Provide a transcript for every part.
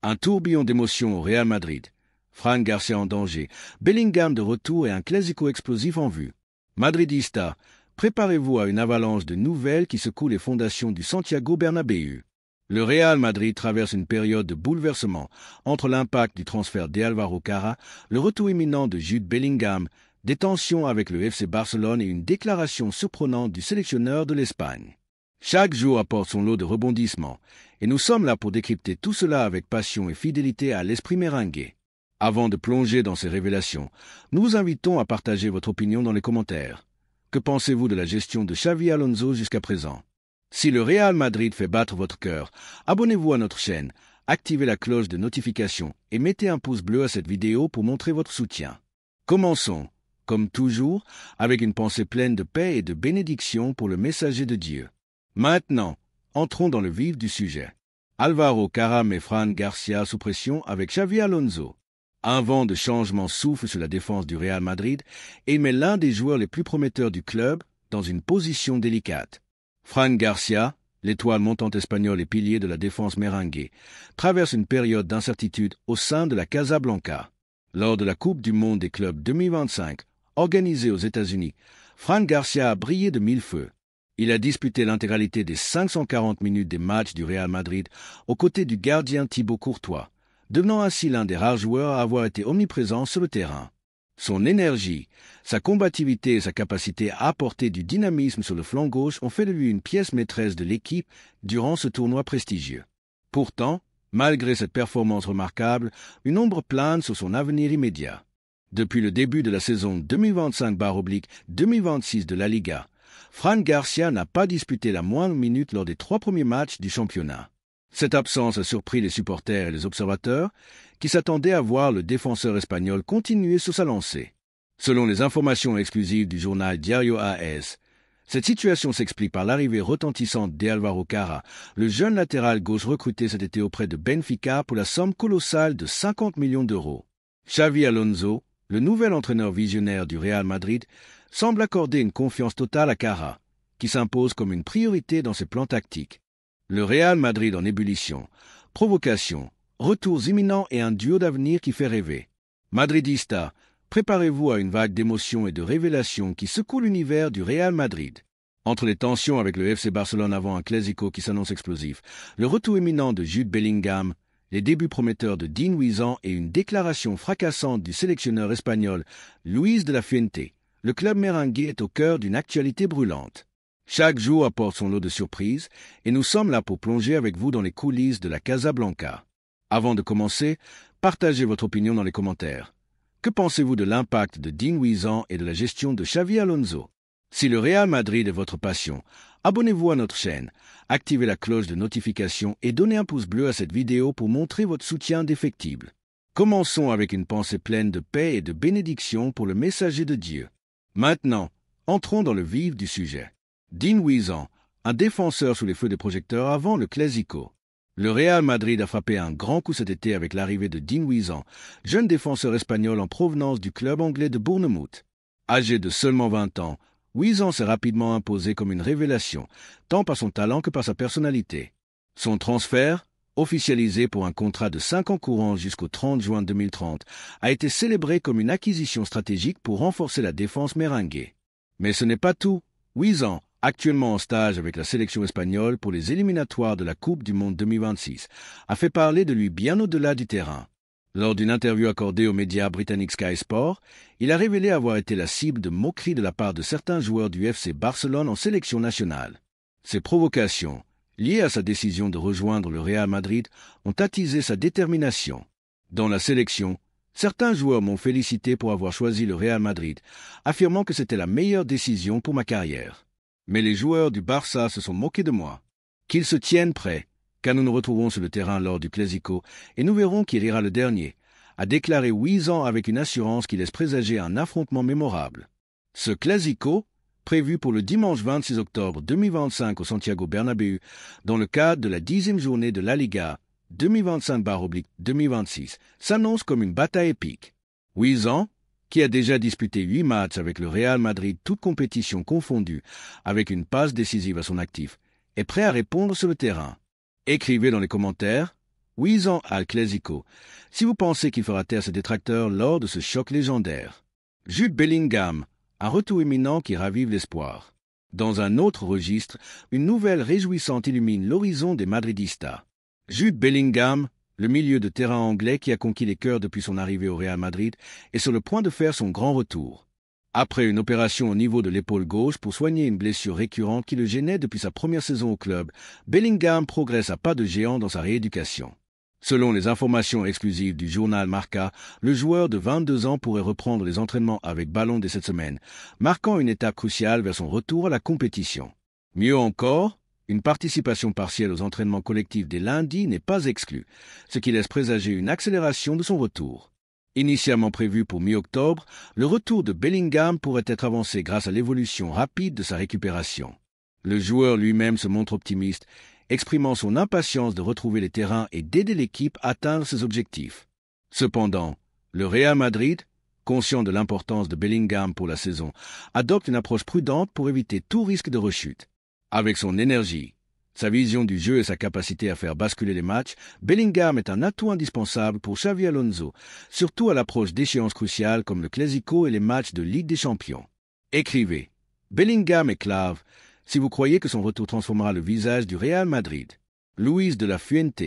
Un tourbillon d'émotions au Real Madrid. Fran Garcia en danger, Bellingham de retour et un classico explosif en vue. Madridista, préparez-vous à une avalanche de nouvelles qui secouent les fondations du Santiago Bernabéu. Le Real Madrid traverse une période de bouleversement entre l'impact du transfert d'Álvaro Carra, le retour imminent de Jude Bellingham, des tensions avec le FC Barcelone et une déclaration surprenante du sélectionneur de l'Espagne. Chaque jour apporte son lot de rebondissements, et nous sommes là pour décrypter tout cela avec passion et fidélité à l'esprit merengue. Avant de plonger dans ces révélations, nous vous invitons à partager votre opinion dans les commentaires. Que pensez-vous de la gestion de Xavi Alonso jusqu'à présent? Si le Real Madrid fait battre votre cœur, abonnez-vous à notre chaîne, activez la cloche de notification et mettez un pouce bleu à cette vidéo pour montrer votre soutien. Commençons, comme toujours, avec une pensée pleine de paix et de bénédiction pour le messager de Dieu. Maintenant, entrons dans le vif du sujet. Álvaro Carra met Fran Garcia sous pression avec Xavi Alonso. Un vent de changement souffle sur la défense du Real Madrid et met l'un des joueurs les plus prometteurs du club dans une position délicate. Fran Garcia, l'étoile montante espagnole et pilier de la défense merengue, traverse une période d'incertitude au sein de la Casablanca. Lors de la Coupe du Monde des clubs 2025, organisée aux États-Unis, Fran Garcia a brillé de mille feux. Il a disputé l'intégralité des 540 minutes des matchs du Real Madrid aux côtés du gardien Thibaut Courtois, devenant ainsi l'un des rares joueurs à avoir été omniprésent sur le terrain. Son énergie, sa combativité et sa capacité à apporter du dynamisme sur le flanc gauche ont fait de lui une pièce maîtresse de l'équipe durant ce tournoi prestigieux. Pourtant, malgré cette performance remarquable, une ombre plane sur son avenir immédiat. Depuis le début de la saison 2025/2026 de la Liga, Fran Garcia n'a pas disputé la moindre minute lors des 3 premiers matchs du championnat. Cette absence a surpris les supporters et les observateurs qui s'attendaient à voir le défenseur espagnol continuer sur sa lancée. Selon les informations exclusives du journal Diario AS, cette situation s'explique par l'arrivée retentissante d'Álvaro Carra, le jeune latéral gauche recruté cet été auprès de Benfica pour la somme colossale de 50 millions d'euros. Xavi Alonso, le nouvel entraîneur visionnaire du Real Madrid, semble accorder une confiance totale à Carra, qui s'impose comme une priorité dans ses plans tactiques. Le Real Madrid en ébullition, provocation, retours imminents et un duo d'avenir qui fait rêver. Madridista, préparez-vous à une vague d'émotions et de révélations qui secoue l'univers du Real Madrid. Entre les tensions avec le FC Barcelone avant un classico qui s'annonce explosif, le retour imminent de Jude Bellingham, les débuts prometteurs de Dean Huijsen et une déclaration fracassante du sélectionneur espagnol Luis de la Fuente, le club merengue est au cœur d'une actualité brûlante. Chaque jour apporte son lot de surprises et nous sommes là pour plonger avec vous dans les coulisses de la Casablanca. Avant de commencer, partagez votre opinion dans les commentaires. Que pensez-vous de l'impact de Dean Huijsen et de la gestion de Xavi Alonso? Si le Real Madrid est votre passion, abonnez-vous à notre chaîne, activez la cloche de notification et donnez un pouce bleu à cette vidéo pour montrer votre soutien indéfectible. Commençons avec une pensée pleine de paix et de bénédiction pour le messager de Dieu. Maintenant, entrons dans le vif du sujet. Dean Huijsen, un défenseur sous les feux des projecteurs avant le Clasico. Le Real Madrid a frappé un grand coup cet été avec l'arrivée de Dean Huijsen, jeune défenseur espagnol en provenance du club anglais de Bournemouth. Âgé de seulement 20 ans, Huijsen s'est rapidement imposé comme une révélation, tant par son talent que par sa personnalité. Son transfert, officialisé pour un contrat de 5 ans courant jusqu'au 30 juin 2030, a été célébré comme une acquisition stratégique pour renforcer la défense merengue. Mais ce n'est pas tout. Huijsen, actuellement en stage avec la sélection espagnole pour les éliminatoires de la Coupe du Monde 2026, a fait parler de lui bien au-delà du terrain. Lors d'une interview accordée aux médias britanniques Sky Sport, il a révélé avoir été la cible de moqueries de la part de certains joueurs du FC Barcelone en sélection nationale. Ces provocations, liées à sa décision de rejoindre le Real Madrid, ont attisé sa détermination. Dans la sélection, certains joueurs m'ont félicité pour avoir choisi le Real Madrid, affirmant que c'était la meilleure décision pour ma carrière. Mais les joueurs du Barça se sont moqués de moi. Qu'ils se tiennent prêts, car nous nous retrouvons sur le terrain lors du Clasico et nous verrons qui rira le dernier, a déclaré Huijsen avec une assurance qui laisse présager un affrontement mémorable. Ce Clasico, prévu pour le dimanche 26 octobre 2025 au Santiago Bernabéu, dans le cadre de la 10e journée de la Liga 2025/2026, s'annonce comme une bataille épique. Huijsen, qui a déjà disputé 8 matchs avec le Real Madrid, toutes compétitions confondues, avec une passe décisive à son actif, est prêt à répondre sur le terrain. Écrivez dans les commentaires Huit ans al Clásico, si vous pensez qu'il fera taire ses détracteurs lors de ce choc légendaire. Jude Bellingham, un retour imminent qui ravive l'espoir. Dans un autre registre, une nouvelle réjouissante illumine l'horizon des Madridistas. Jude Bellingham, le milieu de terrain anglais qui a conquis les cœurs depuis son arrivée au Real Madrid, est sur le point de faire son grand retour. Après une opération au niveau de l'épaule gauche pour soigner une blessure récurrente qui le gênait depuis sa première saison au club, Bellingham progresse à pas de géant dans sa rééducation. Selon les informations exclusives du journal Marca, le joueur de 22 ans pourrait reprendre les entraînements avec ballon dès cette semaine, marquant une étape cruciale vers son retour à la compétition. Mieux encore, une participation partielle aux entraînements collectifs dès lundi n'est pas exclue, ce qui laisse présager une accélération de son retour. Initialement prévu pour mi-octobre, le retour de Bellingham pourrait être avancé grâce à l'évolution rapide de sa récupération. Le joueur lui-même se montre optimiste, exprimant son impatience de retrouver les terrains et d'aider l'équipe à atteindre ses objectifs. Cependant, le Real Madrid, conscient de l'importance de Bellingham pour la saison, adopte une approche prudente pour éviter tout risque de rechute. Avec son énergie, sa vision du jeu et sa capacité à faire basculer les matchs, Bellingham est un atout indispensable pour Xavi Alonso, surtout à l'approche d'échéances cruciales comme le Clásico et les matchs de Ligue des Champions. Écrivez, Bellingham est clave, si vous croyez que son retour transformera le visage du Real Madrid. Luis de la Fuente,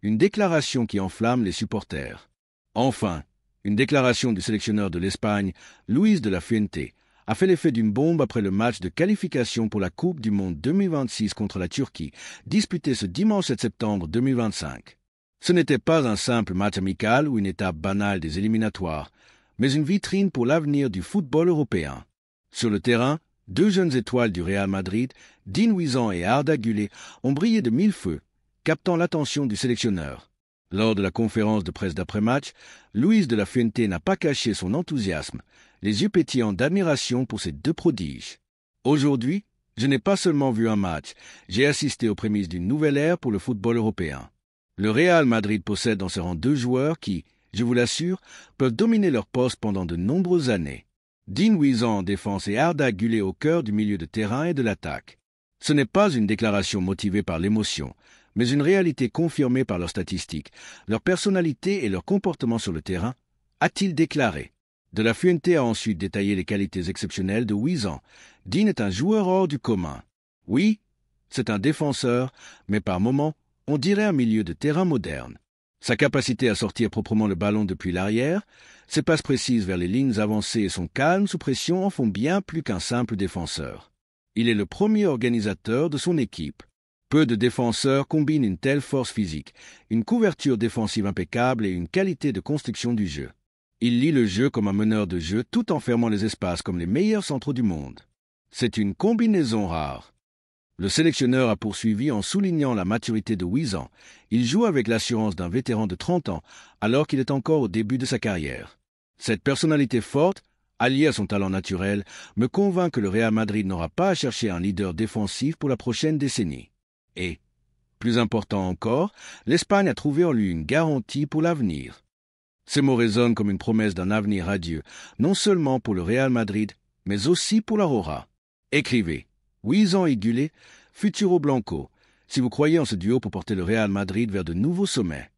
une déclaration qui enflamme les supporters. Enfin, une déclaration du sélectionneur de l'Espagne, Luis de la Fuente, a fait l'effet d'une bombe après le match de qualification pour la Coupe du Monde 2026 contre la Turquie, disputé ce dimanche 7 septembre 2025. Ce n'était pas un simple match amical ou une étape banale des éliminatoires, mais une vitrine pour l'avenir du football européen. Sur le terrain, deux jeunes étoiles du Real Madrid, Dean Huijsen et Arda Güler, ont brillé de mille feux, captant l'attention du sélectionneur. Lors de la conférence de presse d'après-match, Luis de la Fuente n'a pas caché son enthousiasme, les yeux pétillants d'admiration pour ces deux prodiges. Aujourd'hui, je n'ai pas seulement vu un match, j'ai assisté aux prémices d'une nouvelle ère pour le football européen. Le Real Madrid possède dans ses rangs deux joueurs qui, je vous l'assure, peuvent dominer leur poste pendant de nombreuses années. Dean Huijsen en défense et Arda Güler au cœur du milieu de terrain et de l'attaque. Ce n'est pas une déclaration motivée par l'émotion, mais une réalité confirmée par leurs statistiques, leur personnalité et leur comportement sur le terrain, a-t-il déclaré. De la Fuente a ensuite détaillé les qualités exceptionnelles de Huijsen. Dean est un joueur hors du commun. Oui, c'est un défenseur, mais par moments, on dirait un milieu de terrain moderne. Sa capacité à sortir proprement le ballon depuis l'arrière, ses passes précises vers les lignes avancées et son calme sous pression en font bien plus qu'un simple défenseur. Il est le premier organisateur de son équipe. Peu de défenseurs combinent une telle force physique, une couverture défensive impeccable et une qualité de construction du jeu. Il lit le jeu comme un meneur de jeu tout en fermant les espaces comme les meilleurs centraux du monde. C'est une combinaison rare. Le sélectionneur a poursuivi en soulignant la maturité de Huijsen. Il joue avec l'assurance d'un vétéran de 30 ans, alors qu'il est encore au début de sa carrière. Cette personnalité forte, alliée à son talent naturel, me convainc que le Real Madrid n'aura pas à chercher un leader défensif pour la prochaine décennie. Et, plus important encore, l'Espagne a trouvé en lui une garantie pour l'avenir. Ces mots résonnent comme une promesse d'un avenir radieux, non seulement pour le Real Madrid, mais aussi pour la Roja. Écrivez. Huijsen et Güler, Futuro Blanco, si vous croyez en ce duo pour porter le Real Madrid vers de nouveaux sommets.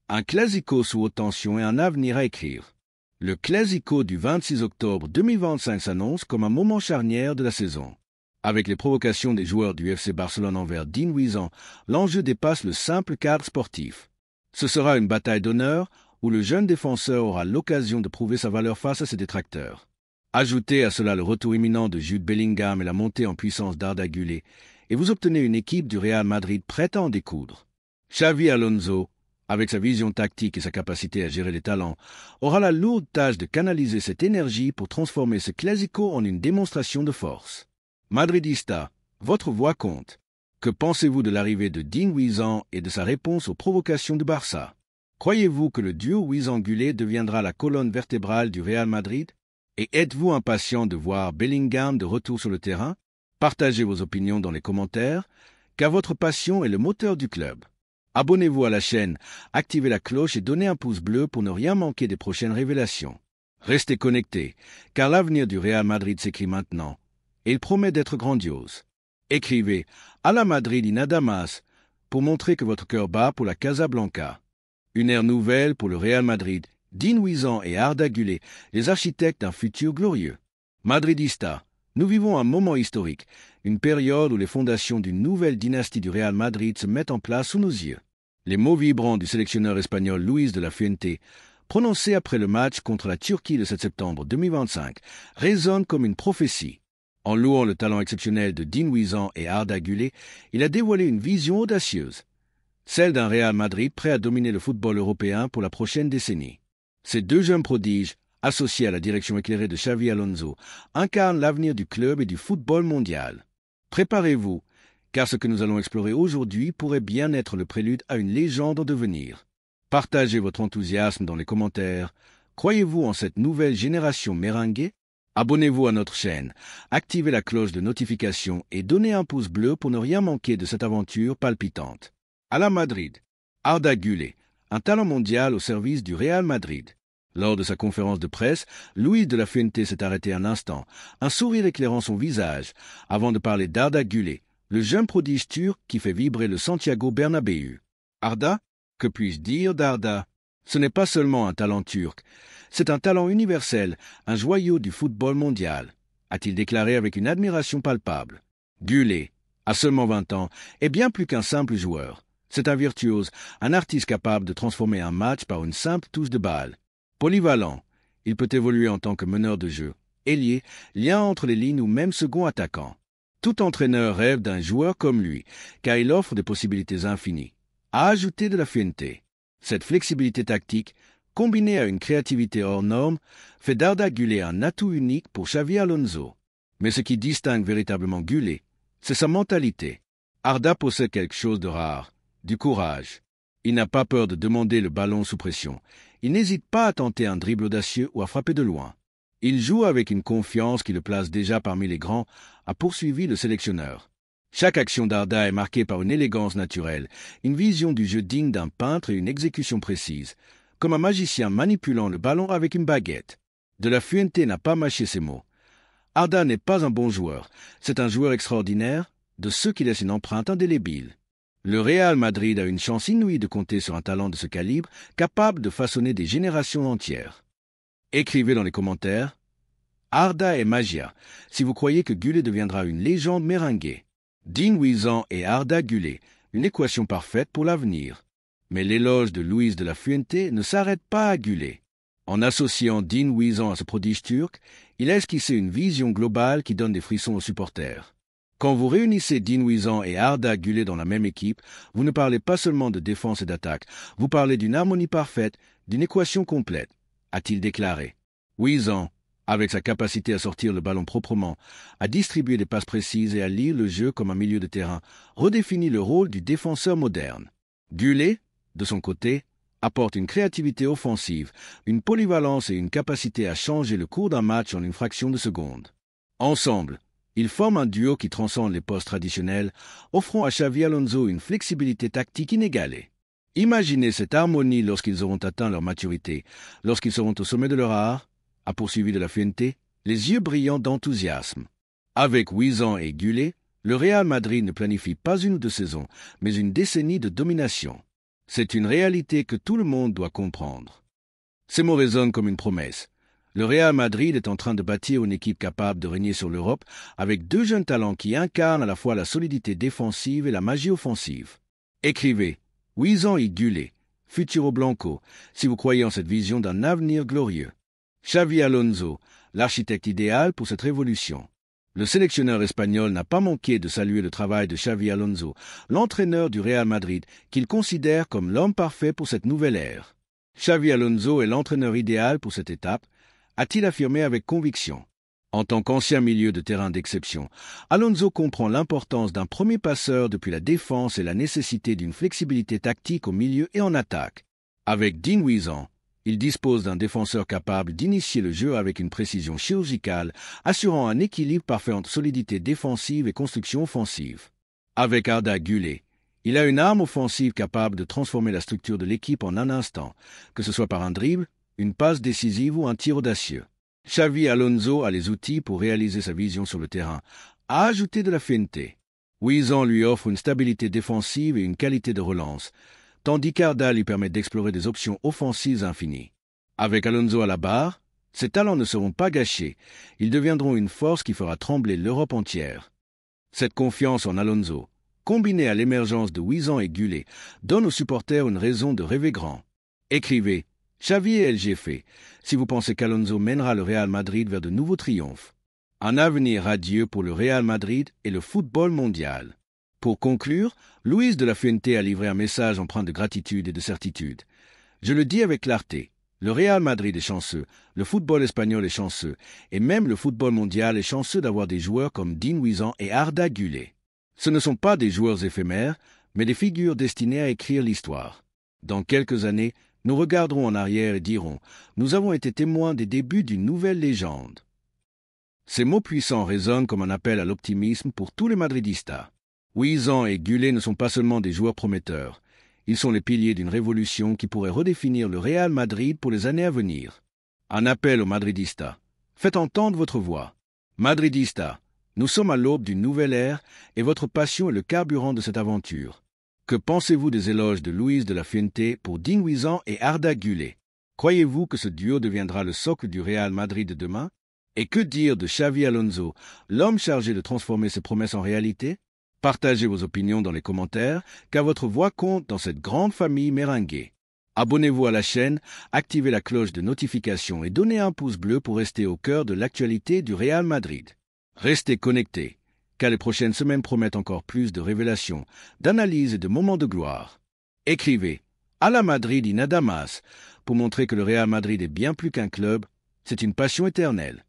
Un Clásico sous haute tension et un avenir à écrire. Le Clásico du 26 octobre 2025 s'annonce comme un moment charnière de la saison. Avec les provocations des joueurs du FC Barcelone envers Dean Huijsen, l'enjeu dépasse le simple cadre sportif. Ce sera une bataille d'honneur où le jeune défenseur aura l'occasion de prouver sa valeur face à ses détracteurs. Ajoutez à cela le retour imminent de Jude Bellingham et la montée en puissance d'Arda Güler, et vous obtenez une équipe du Real Madrid prête à en découdre. Xavi Alonso, avec sa vision tactique et sa capacité à gérer les talents, aura la lourde tâche de canaliser cette énergie pour transformer ce Clásico en une démonstration de force. Madridista, votre voix compte. Que pensez-vous de l'arrivée de Dean Huijsen et de sa réponse aux provocations du Barça? Croyez-vous que le duo Huijsen-Güler deviendra la colonne vertébrale du Real Madrid? Et êtes-vous impatient de voir Bellingham de retour sur le terrain? Partagez vos opinions dans les commentaires, car votre passion est le moteur du club. Abonnez-vous à la chaîne, activez la cloche et donnez un pouce bleu pour ne rien manquer des prochaines révélations. Restez connectés, car l'avenir du Real Madrid s'écrit maintenant, et il promet d'être grandiose. Écrivez « A la Madrid y nada más » pour montrer que votre cœur bat pour la Casablanca. Une ère nouvelle pour le Real Madrid, Dean Huizan et Arda Güler, les architectes d'un futur glorieux. Madridista, nous vivons un moment historique, une période où les fondations d'une nouvelle dynastie du Real Madrid se mettent en place sous nos yeux. Les mots vibrants du sélectionneur espagnol Luis de la Fuente, prononcés après le match contre la Turquie le 7 septembre 2025, résonnent comme une prophétie. En louant le talent exceptionnel de Dean Huizan et Arda Güler, il a dévoilé une vision audacieuse, celle d'un Real Madrid prêt à dominer le football européen pour la prochaine décennie. Ces deux jeunes prodiges, associés à la direction éclairée de Xavi Alonso, incarnent l'avenir du club et du football mondial. Préparez-vous, car ce que nous allons explorer aujourd'hui pourrait bien être le prélude à une légende en devenir. Partagez votre enthousiasme dans les commentaires. Croyez-vous en cette nouvelle génération merengue? Abonnez-vous à notre chaîne, activez la cloche de notification et donnez un pouce bleu pour ne rien manquer de cette aventure palpitante. À la Madrid, Arda Güler, un talent mondial au service du Real Madrid. Lors de sa conférence de presse, Luis de la Fuente s'est arrêté un instant, un sourire éclairant son visage, avant de parler d'Arda Güler, le jeune prodige turc qui fait vibrer le Santiago Bernabéu. Arda? Que puis-je dire d'Arda? Ce n'est pas seulement un talent turc, c'est un talent universel, un joyau du football mondial, a-t-il déclaré avec une admiration palpable. Güler, à seulement 20 ans, est bien plus qu'un simple joueur. C'est un virtuose, un artiste capable de transformer un match par une simple touche de balle. Polyvalent, il peut évoluer en tant que meneur de jeu, ailier, lien entre les lignes ou même second attaquant. Tout entraîneur rêve d'un joueur comme lui, car il offre des possibilités infinies. A ajouté de la Fuente. Cette flexibilité tactique, combinée à une créativité hors norme, fait d'Arda Güler un atout unique pour Xavi Alonso. Mais ce qui distingue véritablement Güler, c'est sa mentalité. Arda possède quelque chose de rare, du courage. Il n'a pas peur de demander le ballon sous pression. Il n'hésite pas à tenter un dribble audacieux ou à frapper de loin. Il joue avec une confiance qui le place déjà parmi les grands, a poursuivi le sélectionneur. Chaque action d'Arda est marquée par une élégance naturelle, une vision du jeu digne d'un peintre et une exécution précise, comme un magicien manipulant le ballon avec une baguette. De la Fuente n'a pas mâché ses mots. Arda n'est pas un bon joueur, c'est un joueur extraordinaire, de ceux qui laissent une empreinte indélébile. Le Real Madrid a une chance inouïe de compter sur un talent de ce calibre, capable de façonner des générations entières. Écrivez dans les commentaires « Arda et magia » si vous croyez que Güler deviendra une légende merengue. Dean Huizan et Arda Güler, une équation parfaite pour l'avenir. Mais l'éloge de Luis de la Fuente ne s'arrête pas à Güler. En associant Dean Huizan à ce prodige turc, il a esquissé une vision globale qui donne des frissons aux supporters. Quand vous réunissez Dean Huizan et Arda Güler dans la même équipe, vous ne parlez pas seulement de défense et d'attaque, vous parlez d'une harmonie parfaite, d'une équation complète, a-t-il déclaré. Huizan, avec sa capacité à sortir le ballon proprement, à distribuer des passes précises et à lire le jeu comme un milieu de terrain, redéfinit le rôle du défenseur moderne. Güler, de son côté, apporte une créativité offensive, une polyvalence et une capacité à changer le cours d'un match en une fraction de seconde. Ensemble, ils forment un duo qui transcende les postes traditionnels, offrant à Xavi Alonso une flexibilité tactique inégalée. Imaginez cette harmonie lorsqu'ils auront atteint leur maturité, lorsqu'ils seront au sommet de leur art, a poursuivi de la Fuente, les yeux brillants d'enthousiasme. Avec Huizan et Güler, le Real Madrid ne planifie pas une ou deux saisons, mais une décennie de domination. C'est une réalité que tout le monde doit comprendre. Ces mots résonnent comme une promesse. Le Real Madrid est en train de bâtir une équipe capable de régner sur l'Europe avec deux jeunes talents qui incarnent à la fois la solidité défensive et la magie offensive. Écrivez Huizan et Güler, Futuro Blanco, si vous croyez en cette vision d'un avenir glorieux. Xavi Alonso, l'architecte idéal pour cette révolution. Le sélectionneur espagnol n'a pas manqué de saluer le travail de Xavi Alonso, l'entraîneur du Real Madrid, qu'il considère comme l'homme parfait pour cette nouvelle ère. Xavi Alonso est l'entraîneur idéal pour cette étape, a-t-il affirmé avec conviction. En tant qu'ancien milieu de terrain d'exception, Alonso comprend l'importance d'un premier passeur depuis la défense et la nécessité d'une flexibilité tactique au milieu et en attaque. Avec Dean Huizan, il dispose d'un défenseur capable d'initier le jeu avec une précision chirurgicale, assurant un équilibre parfait entre solidité défensive et construction offensive. Avec Arda Güler, il a une arme offensive capable de transformer la structure de l'équipe en un instant, que ce soit par un dribble, une passe décisive ou un tir audacieux. Xavi Alonso a les outils pour réaliser sa vision sur le terrain, a ajouté de la Fuente. Huizan lui offre une stabilité défensive et une qualité de relance, tandis qu'Arda lui permet d'explorer des options offensives infinies. Avec Alonso à la barre, ses talents ne seront pas gâchés, ils deviendront une force qui fera trembler l'Europe entière. Cette confiance en Alonso, combinée à l'émergence de Huizan et Gullet, donne aux supporters une raison de rêver grand. Écrivez Xavi et LGF si vous pensez qu'Alonso mènera le Real Madrid vers de nouveaux triomphes. Un avenir radieux pour le Real Madrid et le football mondial. Pour conclure, Luis de la Fuente a livré un message empreint de gratitude et de certitude. Je le dis avec clarté, le Real Madrid est chanceux, le football espagnol est chanceux, et même le football mondial est chanceux d'avoir des joueurs comme Dean Huizan et Arda Güler. Ce ne sont pas des joueurs éphémères, mais des figures destinées à écrire l'histoire. Dans quelques années, nous regarderons en arrière et dirons « Nous avons été témoins des débuts d'une nouvelle légende ». Ces mots puissants résonnent comme un appel à l'optimisme pour tous les madridistas. Huizan et Güler ne sont pas seulement des joueurs prometteurs. Ils sont les piliers d'une révolution qui pourrait redéfinir le Real Madrid pour les années à venir. Un appel aux madridistas. Faites entendre votre voix. Madridistas, nous sommes à l'aube d'une nouvelle ère et votre passion est le carburant de cette aventure. Que pensez-vous des éloges de Luis de la Fuente pour Dean Huizan et Arda Güler? Croyez-vous que ce duo deviendra le socle du Real Madrid de demain? Et que dire de Xavi Alonso, l'homme chargé de transformer ses promesses en réalité? Partagez vos opinions dans les commentaires, car votre voix compte dans cette grande famille merengue. Abonnez-vous à la chaîne, activez la cloche de notification et donnez un pouce bleu pour rester au cœur de l'actualité du Real Madrid. Restez connectés, car les prochaines semaines promettent encore plus de révélations, d'analyses et de moments de gloire. Écrivez « À la Madrid y nada más » pour montrer que le Real Madrid est bien plus qu'un club, c'est une passion éternelle.